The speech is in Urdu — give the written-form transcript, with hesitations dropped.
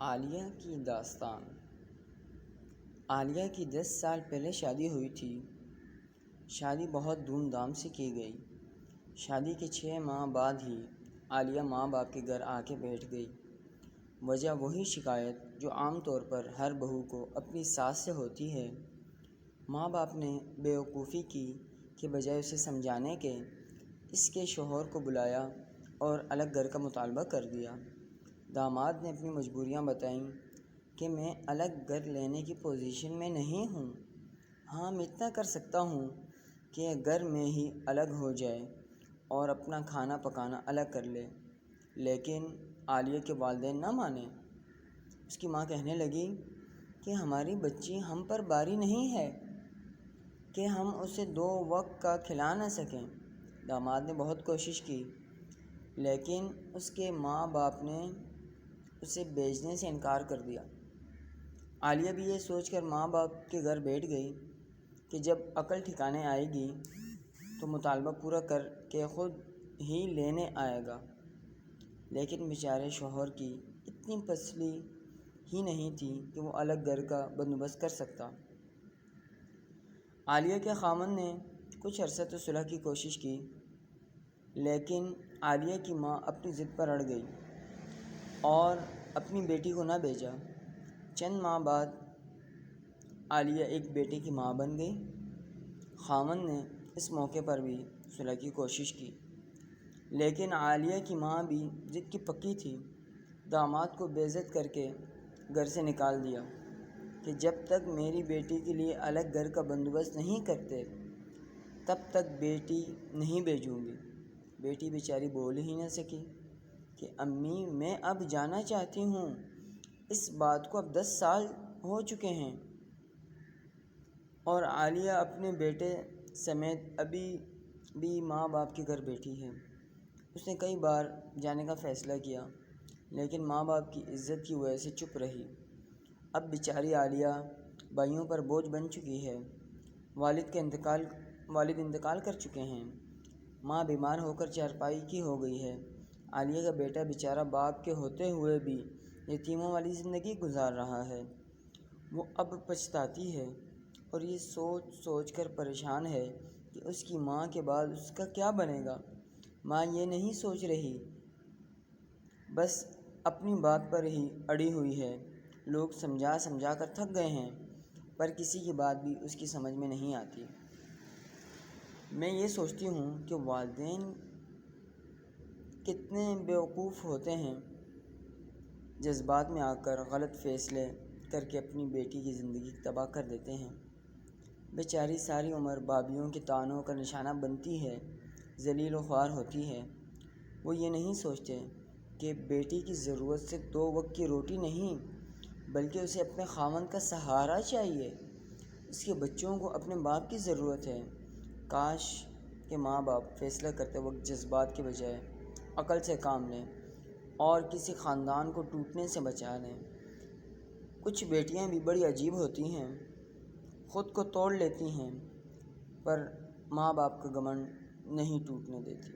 عالیہ کی داستان۔ عالیہ کی 10 سال پہلے شادی ہوئی تھی۔ شادی بہت دھوم دھام سے کی گئی۔ شادی کے 6 ماہ بعد ہی عالیہ ماں باپ کے گھر آ کے بیٹھ گئی۔ وجہ وہی شکایت جو عام طور پر ہر بہو کو اپنی ساس سے ہوتی ہے۔ ماں باپ نے بیوقوفی کی کہ بجائے اسے سمجھانے کے، اس کے شوہر کو بلایا اور الگ گھر کا مطالبہ کر دیا۔ داماد نے اپنی مجبوریاں بتائیں کہ میں الگ گھر لینے کی پوزیشن میں نہیں ہوں۔ ہاں، میں اتنا کر سکتا ہوں کہ گھر میں ہی الگ ہو جائے اور اپنا کھانا پکانا الگ کر لے، لیکن عالیہ کے والدین نہ مانے۔ اس کی ماں کہنے لگی کہ ہماری بچی ہم پر باری نہیں ہے کہ ہم اسے 2 وقت کا کھلا نہ سکیں۔ داماد نے بہت کوشش کی، لیکن اس کے ماں باپ نے اسے بھیجنے سے انکار کر دیا۔ عالیہ بھی یہ سوچ کر ماں باپ کے گھر بیٹھ گئی کہ جب عقل ٹھکانے آئے گی تو مطالبہ پورا کر کے خود ہی لینے آئے گا، لیکن بیچارے شوہر کی اتنی پسلی ہی نہیں تھی کہ وہ الگ گھر کا بندوبست کر سکتا۔ عالیہ کے خاوند نے کچھ عرصہ تو صلح کی کوشش کی، لیکن عالیہ کی ماں اپنی ضد پر اڑ گئی اور اپنی بیٹی کو نہ بھیجا۔ چند ماہ بعد عالیہ ایک بیٹے کی ماں بن گئی۔ خاوند نے اس موقع پر بھی صلح کی کوشش کی، لیکن عالیہ کی ماں بھی ضد کی پکی تھی۔ داماد کو بے عزت کر کے گھر سے نکال دیا کہ جب تک میری بیٹی کے لیے الگ گھر کا بندوبست نہیں کرتے تب تک بیٹی نہیں بھیجوں گی۔ بیٹی بیچاری بول ہی نہ سکی کہ امی میں اب جانا چاہتی ہوں۔ اس بات کو اب 10 سال ہو چکے ہیں اور عالیہ اپنے بیٹے سمیت ابھی بھی ماں باپ کے گھر بیٹھی ہے۔ اس نے کئی بار جانے کا فیصلہ کیا، لیکن ماں باپ کی عزت کی وجہ سے چپ رہی۔ اب بیچاری عالیہ بھائیوں پر بوجھ بن چکی ہے۔ والد انتقال کر چکے ہیں۔ ماں بیمار ہو کر چارپائی کی ہو گئی ہے۔ عالیہ کا بیٹا بیچارہ باپ کے ہوتے ہوئے بھی یتیموں والی زندگی گزار رہا ہے۔ وہ اب پچھتاتی ہے اور یہ سوچ سوچ کر پریشان ہے کہ اس کی ماں کے بعد اس کا کیا بنے گا۔ ماں یہ نہیں سوچ رہی، بس اپنی بات پر ہی اڑی ہوئی ہے۔ لوگ سمجھا سمجھا کر تھک گئے ہیں، پر کسی کی بات بھی اس کی سمجھ میں نہیں آتی۔ میں یہ سوچتی ہوں کہ والدین کتنے بیوقوف ہوتے ہیں، جذبات میں آ کر غلط فیصلے کر کے اپنی بیٹی کی زندگی تباہ کر دیتے ہیں۔ بیچاری ساری عمر بھابھیوں کے طعنوں کا نشانہ بنتی ہے، ذلیل و خوار ہوتی ہے۔ وہ یہ نہیں سوچتے کہ بیٹی کی ضرورت صرف 2 وقت کی روٹی نہیں، بلکہ اسے اپنے خاوند کا سہارا چاہیے۔ اس کے بچوں کو اپنے باپ کی ضرورت ہے۔ کاش کہ ماں باپ فیصلہ کرتے وقت جذبات کے بجائے عقل سے کام لیں اور کسی خاندان کو ٹوٹنے سے بچا لیں۔ کچھ بیٹیاں بھی بڑی عجیب ہوتی ہیں، خود کو توڑ لیتی ہیں، پر ماں باپ کا گھمنڈ نہیں ٹوٹنے دیتی۔